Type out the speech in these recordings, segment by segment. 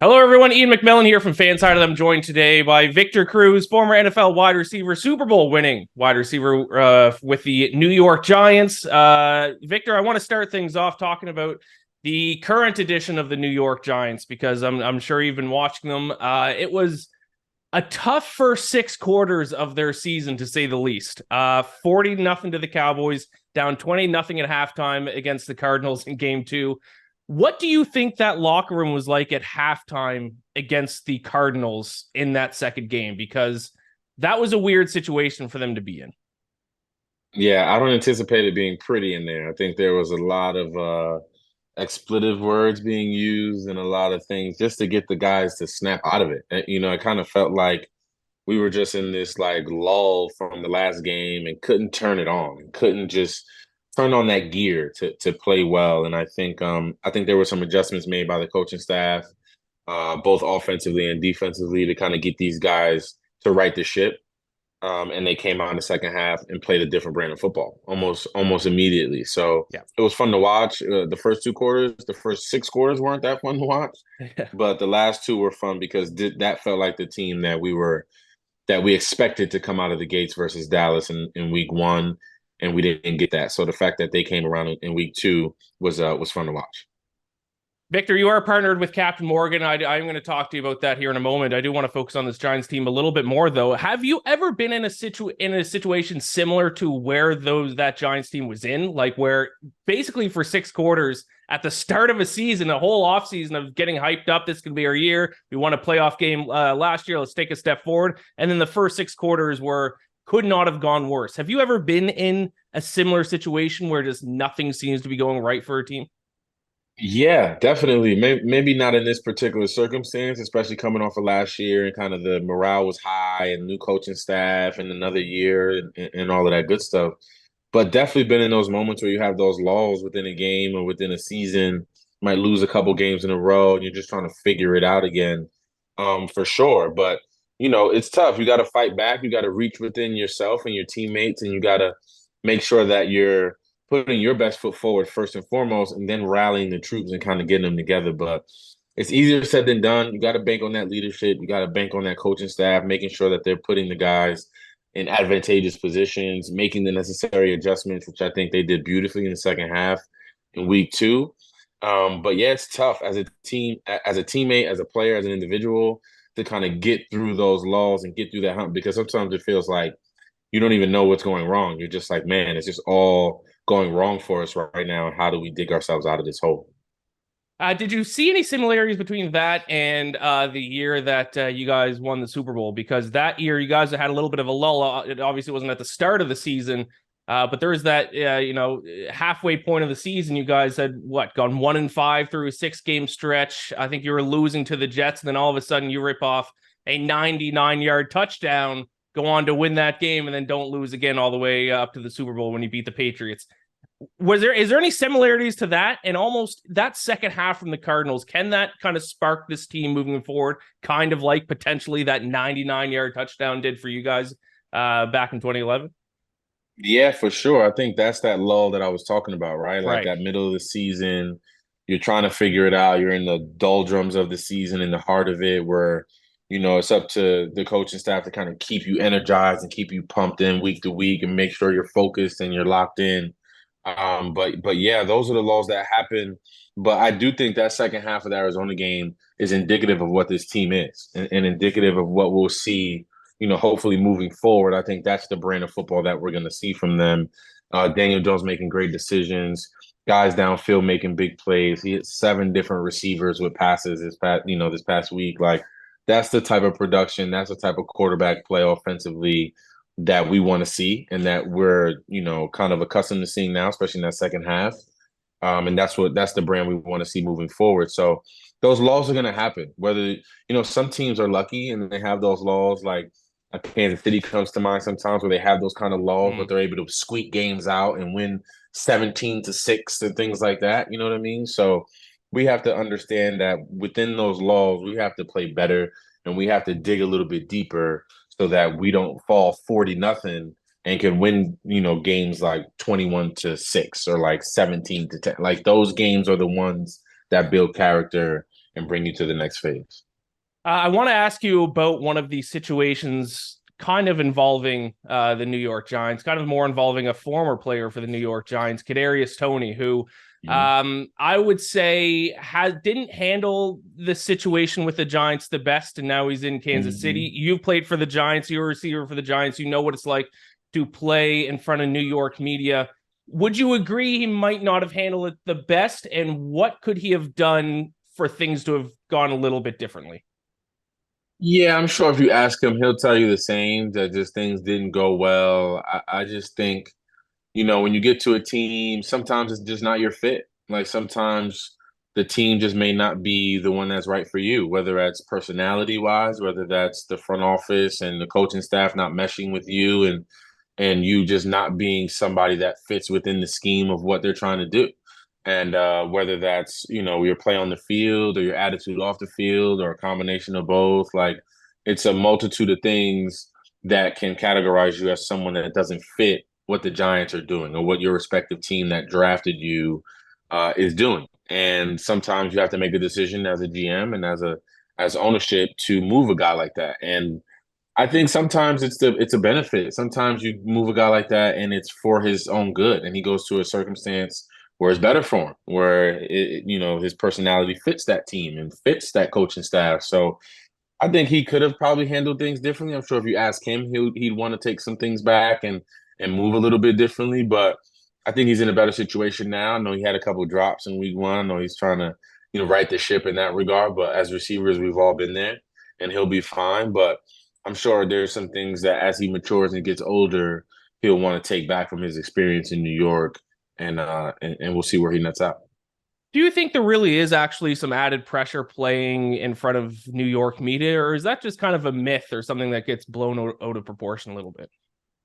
Hello, everyone. Ian McMillan here from Fanside. I'm joined today by Victor Cruz, former NFL wide receiver, Super Bowl winning wide receiver with the New York Giants. Victor, I want to start things off talking about the current edition of the New York Giants because I'm sure you've been watching them. It was a tough first six quarters of their season, to say the least. 40-0 to the Cowboys, down 20-0 at halftime against the Cardinals in game two. What do you think that locker room was like at halftime against the Cardinals in that second game? Because that was a weird situation for them to be in. Yeah, I don't anticipate it being pretty in there. I think there was a lot of expletive words being used and a lot of things just to get the guys to snap out of it. It kind of felt like we were just in this like lull from the last game and couldn't turn it on, and couldn't just turn on that gear to play well. And I think there were some adjustments made by the coaching staff, both offensively and defensively, to kind of get these guys to right the ship. And they came out in the second half and played a different brand of football almost immediately. So Yeah. it was fun to watch. The first two quarters, the first six quarters weren't that fun to watch, but the last two were fun because that felt like the team that we expected to come out of the gates versus Dallas in week one, and we didn't get that. So the fact that they came around in week two was fun to watch. Victor, you are partnered with Captain Morgan. I'm going to talk to you about that here in a moment. I do want to focus on this Giants team a little bit more, though. Have you ever been in a situation similar to where that Giants team was in, like where basically for six quarters at the start of a season, a whole offseason of getting hyped up, this could be our year. We won a playoff game last year. Let's take a step forward. And then the first six quarters could not have gone worse. Have you ever been in a similar situation where just nothing seems to be going right for a team? Yeah, definitely. Maybe not in this particular circumstance, especially coming off of last year and kind of the morale was high and new coaching staff and another year and all of that good stuff. But definitely been in those moments where you have those lulls within a game or within a season, might lose a couple games in a row, and you're just trying to figure it out again, for sure. But it's tough. You got to fight back. You got to reach within yourself and your teammates, and you got to make sure that you're putting your best foot forward first and foremost, and then rallying the troops and kind of getting them together. But it's easier said than done. You got to bank on that leadership. You got to bank on that coaching staff, making sure that they're putting the guys in advantageous positions, making the necessary adjustments, which I think they did beautifully in the second half in week two. But yeah, it's tough as a team, as a teammate, as a player, as an individual to kind of get through those lulls and get through that hump because sometimes it feels like you don't even know what's going wrong. You're just like, man, it's just all going wrong for us right now. And how do we dig ourselves out of this hole? Did you see any similarities between that and the year that you guys won the Super Bowl? Because that year you guys had a little bit of a lull. It obviously wasn't at the start of the season, but there was that halfway point of the season. You guys had gone 1-5 through a 6-game stretch. I think you were losing to the Jets, and then all of a sudden you rip off a 99-yard touchdown, go on to win that game, and then don't lose again all the way up to the Super Bowl when you beat the Patriots. Is there any similarities to that and almost that second half from the Cardinals? Can that kind of spark this team moving forward, kind of like potentially that 99-yard touchdown did for you guys back in 2011? Yeah, for sure. I think that's that lull that I was talking about, right? Like Right. that middle of the season, you're trying to figure it out. You're in the doldrums of the season, in the heart of it, where it's up to the coaching staff to kind of keep you energized and keep you pumped in week to week and make sure you're focused and you're locked in. But yeah, those are the laws that happen. But I do think that second half of the Arizona game is indicative of what this team is and indicative of what we'll see, hopefully moving forward. I think that's the brand of football that we're going to see from them. Daniel Jones making great decisions, guys downfield making big plays. He hit 7 different receivers with passes this past week. Like that's the type of production, that's the type of quarterback play offensively that we want to see and that we're, kind of accustomed to seeing now, especially in that second half. And that's the brand we want to see moving forward. So those laws are going to happen. Whether, some teams are lucky and they have those laws, like Kansas City comes to mind sometimes where they have those kind of laws, but Mm. they're able to squeak games out and win 17-6 and things like that. You know what I mean? So we have to understand that within those laws, we have to play better and we have to dig a little bit deeper so that we don't fall 40-0 and can win, games like 21-6 or like 17-10. Like those games are the ones that build character and bring you to the next phase. I want to ask you about one of these situations kind of involving the New York Giants, kind of more involving a former player for the New York Giants, Kadarius Toney, who Mhm. I would say didn't handle the situation with the Giants the best, and now he's in Kansas City. Mhm. You've played for the Giants, you're a receiver for the Giants, you know what it's like to play in front of New York media. Would you agree he might not have handled it the best, and what could he have done for things to have gone a little bit differently? Yeah, I'm sure if you ask him, he'll tell you the same, that just things didn't go well. I just think, when you get to a team, sometimes it's just not your fit. Like sometimes the team just may not be the one that's right for you, whether that's personality wise, whether that's the front office and the coaching staff not meshing with you and you just not being somebody that fits within the scheme of what they're trying to do. And whether that's, your play on the field or your attitude off the field or a combination of both, like it's a multitude of things that can categorize you as someone that doesn't fit what the Giants are doing or what your respective team that drafted you is doing. And sometimes you have to make a decision as a GM and as ownership to move a guy like that. And I think sometimes it's a benefit. Sometimes you move a guy like that and it's for his own good, and he goes to a circumstance where it's better for him, where his personality fits that team and fits that coaching staff. So I think he could have probably handled things differently. I'm sure if you ask him, he'd want to take some things back and move a little bit differently. But I think he's in a better situation now. I know he had a couple of drops in week one. I know he's trying to, right the ship in that regard. But as receivers, we've all been there, and he'll be fine. But I'm sure there's some things that as he matures and gets older, he'll want to take back from his experience in New York, and we'll see where he nets out. Do you think there really is actually some added pressure playing in front of New York media, or is that just kind of a myth or something that gets blown out of proportion a little bit?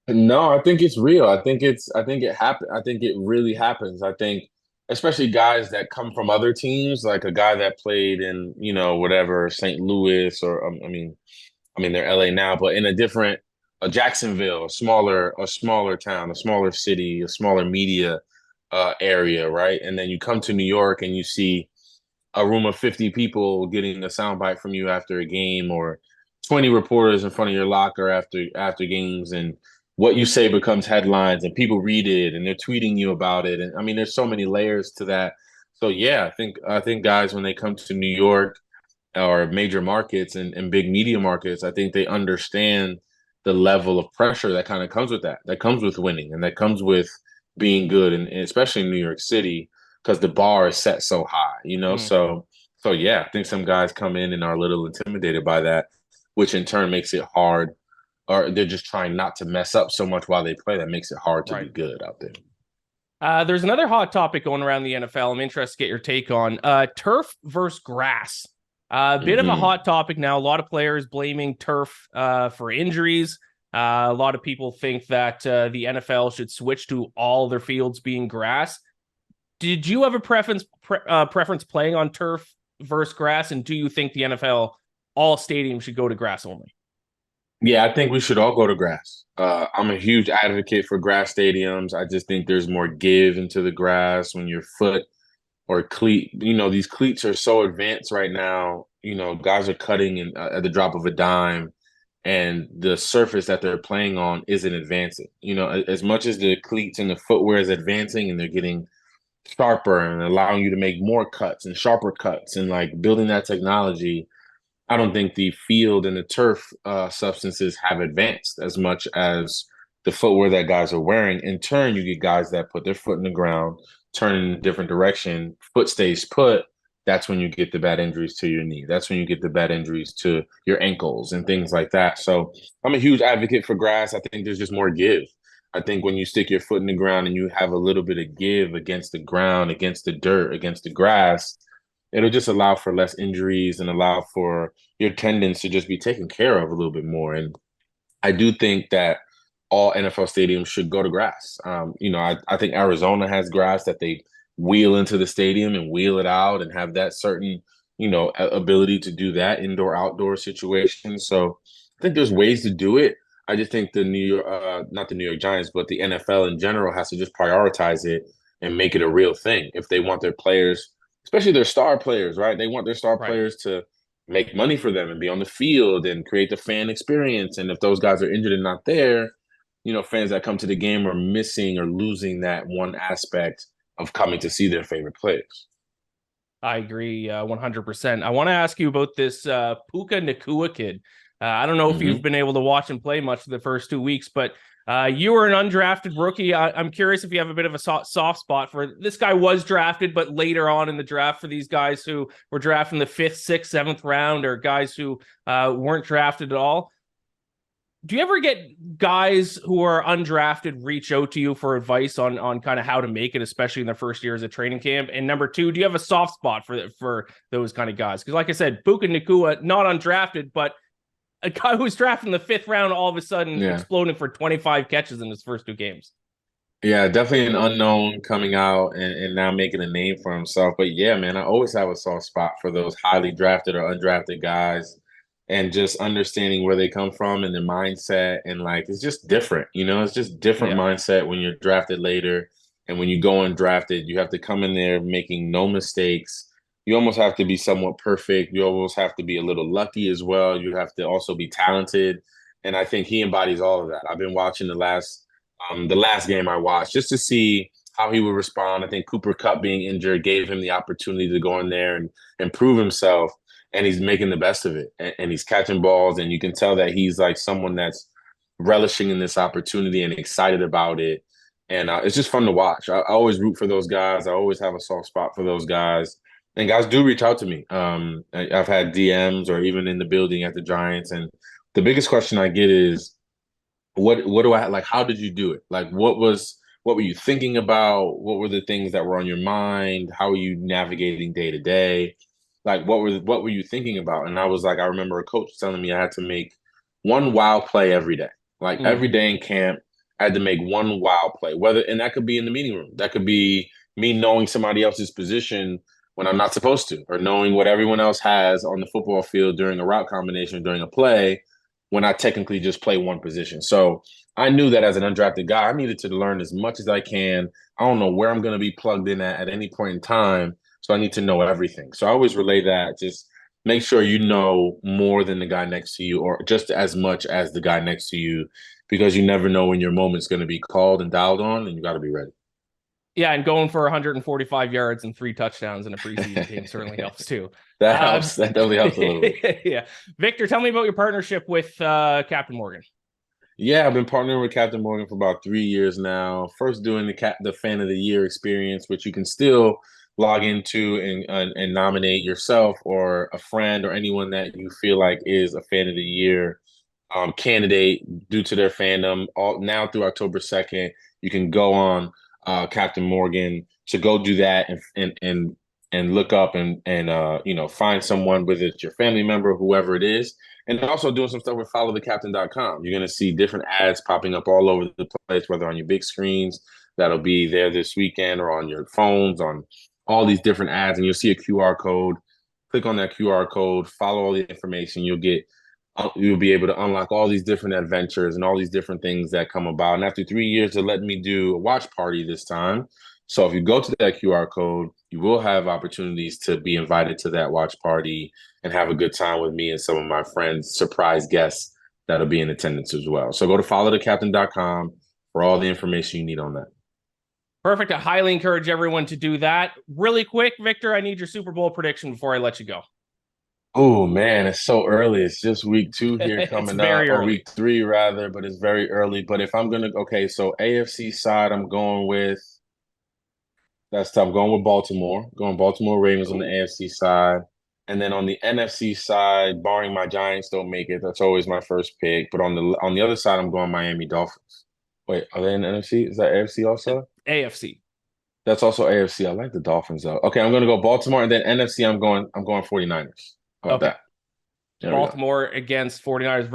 No, I think it's real. I think it happened. I think it really happens. I think especially guys that come from other teams, like a guy that played in, whatever, St. Louis or I mean they're LA now, but in a Jacksonville, a smaller town, a smaller city, a smaller media area, right? And then you come to New York and you see a room of 50 people getting a soundbite from you after a game or 20 reporters in front of your locker after games, and what you say becomes headlines and people read it and they're tweeting you about it. And I mean there's so many layers to that. So yeah, I think guys when they come to New York or major markets and big media markets, I think they understand the level of pressure that kind of comes with that. That comes with winning and that comes with being good, and especially in New York City because the bar is set so high. Mm, So yeah, I think some guys come in and are a little intimidated by that, which in turn makes it hard, or they're just trying not to mess up so much while they play. That makes it hard to right. be good out there. There's another hot topic going around the NFL. I'm interested to get your take on turf versus grass. A bit of a Hmm. hot topic now. A lot of players blaming turf for injuries. A lot of people think that the NFL should switch to all their fields being grass. Did you have a preference playing on turf versus grass, and do you think the NFL all stadiums should go to grass only? Yeah, I think we should all go to grass. I'm a huge advocate for grass stadiums. I just think there's more give into the grass when your foot or cleat, these cleats are so advanced right now. Guys are cutting at the drop of a dime, and the surface that they're playing on isn't advancing. As much as the cleats and the footwear is advancing and they're getting sharper and allowing you to make more cuts and sharper cuts and like building that technology, I don't think the field and the turf substances have advanced as much as the footwear that guys are wearing. In turn, you get guys that put their foot in the ground, turn in a different direction, foot stays put. That's when you get the bad injuries to your knee. That's when you get the bad injuries to your ankles and things like that. So I'm a huge advocate for grass. I think there's just more give. I think when you stick your foot in the ground and you have a little bit of give against the ground, against the dirt, against the grass, it'll just allow for less injuries and allow for your tendons to just be taken care of a little bit more. And I do think that all NFL stadiums should go to grass. I think Arizona has grass that they wheel into the stadium and wheel it out and have that certain, ability to do that indoor outdoor situation. So I think there's ways to do it. I just think the New York, not the New York Giants, but the NFL in general has to just prioritize it and make it a real thing if they want their players especially their star players, right? They want their star Right. players to make money for them and be on the field and create the fan experience. And if those guys are injured and not there, fans that come to the game are missing or losing that one aspect of coming to see their favorite players. I agree 100%. I want to ask you about this Puka Nacua kid. I don't know if you've Mm-hmm. been able to watch him play much the first 2 weeks, but you were an undrafted rookie. I'm curious if you have a bit of a soft spot for this guy. Was drafted, but later on in the draft, for these guys who were drafted in the 5th, 6th, 7th round, or guys who weren't drafted at all. Do you ever get guys who are undrafted reach out to you for advice on kind of how to make it, especially in their first years at training camp? And number two, do you have a soft spot for those kind of guys? Because like I said, Puka Nacua, not undrafted, but a guy who's drafted in the 5th round, all of a sudden Yeah. exploding for 25 catches in his first 2 games. Yeah, definitely an unknown coming out and now making a name for himself. But yeah, man, I always have a soft spot for those highly drafted or undrafted guys and just understanding where they come from and their mindset. And like, it's just different, it's just different Yeah. mindset when you're drafted later. And when you go undrafted, you have to come in there making no mistakes. You almost have to be somewhat perfect. You almost have to be a little lucky as well. You have to also be talented. And I think he embodies all of that. I've been watching the last game I watched just to see how he would respond. I think Cooper Kupp being injured gave him the opportunity to go in there and prove himself, and he's making the best of it. And he's catching balls, and you can tell that he's like someone that's relishing in this opportunity and excited about it. And it's just fun to watch. I always root for those guys. I always have a soft spot for those guys. And guys do reach out to me. I've had DMs or even in the building at the Giants. And the biggest question I get is, what do I like? How did you do it? Like, what were you thinking about? What were the things that were on your mind? How are you navigating day to day? Like, what were you thinking about? And I was like, I remember a coach telling me I had to make one wow play every day. Like every day in camp, I had to make one wow play. And that could be in the meeting room. That could be me knowing somebody else's position when I'm not supposed to, or knowing what everyone else has on the football field during a route combination, during a play, when I technically just play one position. So I knew that as an undrafted guy, I needed to learn as much as I can. I don't know where I'm going to be plugged in at any point in time. So I need to know everything. So I always relay that. Just make sure you know more than the guy next to you, or just as much as the guy next to you, because you never know when your moment's going to be called and dialed on, and you got to be ready. Yeah, and going for 145 yards and 3 touchdowns in a preseason game certainly helps too. That helps. That definitely helps a little bit. Yeah. Victor, tell me about your partnership with Captain Morgan. Yeah, I've been partnering with Captain Morgan for about 3 years now. First doing the Fan of the Year experience, which you can still log into and nominate yourself or a friend or anyone that you feel like is a Fan of the Year candidate due to their fandom. All now through October 2nd, you can go on Captain Morgan to go do that and look up and find someone, whether it's your family member, whoever it is. And also doing some stuff with followthecaptain.com. You're going to see different ads popping up all over the place, whether on your big screens that'll be there this weekend or on your phones, on all these different ads. And you'll see a QR code. Click on that QR code, follow all the information. You'll be able to unlock all these different adventures and all these different things that come about. And after 3 years, they're letting me do a watch party this time. So if you go to that QR code, you will have opportunities to be invited to that watch party and have a good time with me and some of my friends, surprise guests that'll be in attendance as well. So go to followthecaptain.com for all the information you need on that. Perfect. I highly encourage everyone to do that. Really quick, Victor, I need your Super Bowl prediction before I let you go. Oh man, it's so early. It's just week 2 here It's coming up, very or early. week 3 rather, but it's very early. But if I'm gonna, okay, so AFC side, I'm going with that's tough. I'm going with Baltimore. Going Baltimore Ravens on the Ooh. AFC side. And then on the NFC side, barring my Giants don't make it, that's always my first pick. But on the other side, I'm going Miami Dolphins. Wait, are they in the NFC? Is that AFC also? AFC. That's also AFC. I like the Dolphins though. Okay, I'm gonna go Baltimore, and then NFC, I'm going 49ers. How about Okay. that? There we go. Baltimore against 49ers.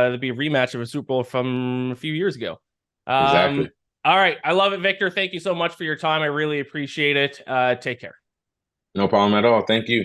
It'll be a rematch of a Super Bowl from a few years ago. Exactly. All right. I love it, Victor. Thank you so much for your time. I really appreciate it. Take care. No problem at all. Thank you.